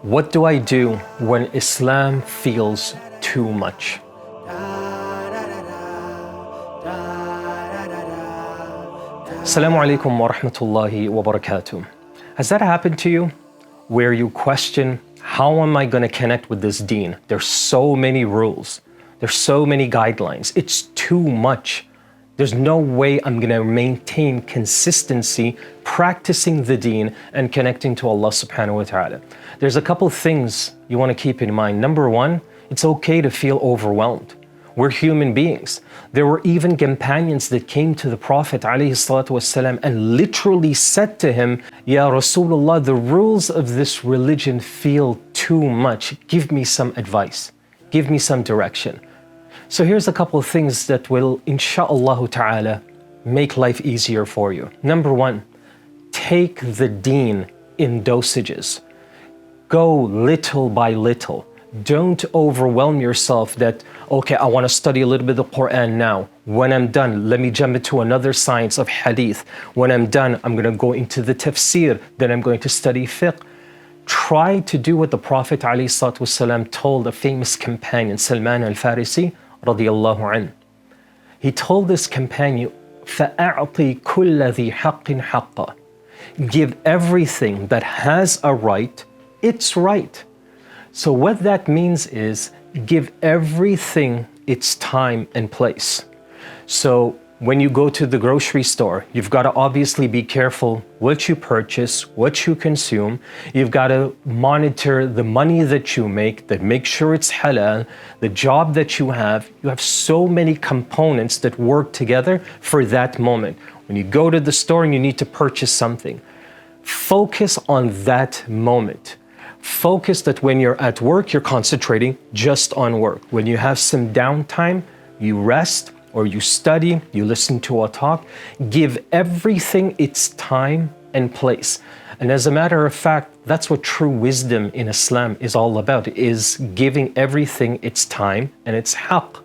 What do I do when Islam feels too much? Assalamu alaikum wa rahmatullahi wa barakatuh. Has that happened to you? Where you question, how am I going to connect with this deen? There's so many rules. There's so many guidelines. It's too much. There's no way I'm going to maintain consistency practicing the deen and connecting to Allah subhanahu wa ta'ala. There's a couple things you want to keep in mind. Number one, it's okay to feel overwhelmed. We're human beings. There were even companions that came to the Prophet ﷺ and literally said to him, Ya Rasulullah, the rules of this religion feel too much. Give me some advice. Give me some direction. So here's a couple of things that will, insha'Allah ta'ala, make life easier for you. Number one, take the deen in dosages. Go little by little. Don't overwhelm yourself that, okay, I want to study a little bit of the Quran now. When I'm done, let me jump into another science of hadith. When I'm done, I'm going to go into the tafsir. Then I'm going to study fiqh. Try to do what the Prophet ﷺ told a famous companion, Salman al-Farisi, radiyallahu anhu. He told this companion, فَأَعْطِي كُلَّ ذِي حَقٍّ حَقَّ. Give everything that has a right, its right. So what that means is give everything its time and place. So when you go to the grocery store, you've got to obviously be careful what you purchase, what you consume. You've got to monitor the money that you make, that make sure it's halal, the job that you have. You have so many components that work together for that moment. When you go to the store and you need to purchase something, focus on that moment. Focus that when you're at work, you're concentrating just on work. When you have some downtime, you rest or you study, you listen to a talk. Give everything its time and place. And as a matter of fact, that's what true wisdom in Islam is all about, is giving everything its time and its haqq.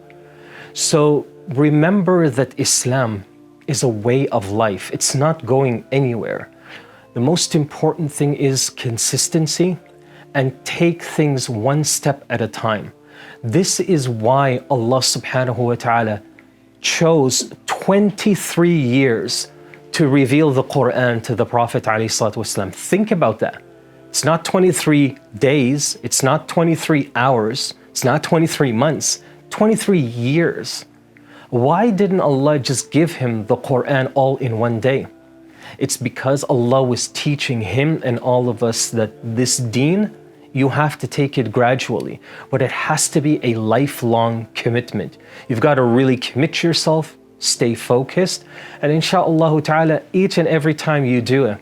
So remember that Islam is a way of life. It's not going anywhere. The most important thing is consistency and take things one step at a time. This is why Allah subhanahu wa ta'ala chose 23 years to reveal the Quran to the Prophet ﷺ. Think about that. It's not 23 days, it's not 23 hours, it's not 23 months, 23 years. Why didn't Allah just give him the Quran all in one day? It's because Allah was teaching him and all of us that this deen, you have to take it gradually, but it has to be a lifelong commitment. You've got to really commit yourself, stay focused, and insha'Allah ta'ala, each and every time you do it,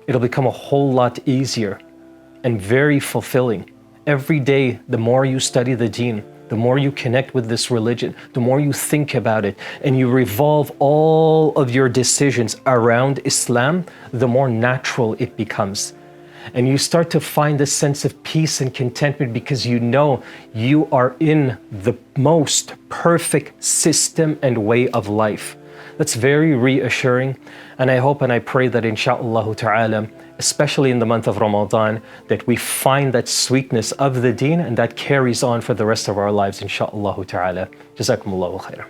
it'll become a whole lot easier and very fulfilling. Every day, the more you study the deen, the more you connect with this religion, the more you think about it, and you revolve all of your decisions around Islam, the more natural it becomes. And you start to find a sense of peace and contentment because you know you are in the most perfect system and way of life. That's very reassuring. And I hope and I pray that insha'Allah ta'ala, especially in the month of Ramadan, that we find that sweetness of the deen and that carries on for the rest of our lives, insha'Allah ta'ala. Jazakumullahu khairan.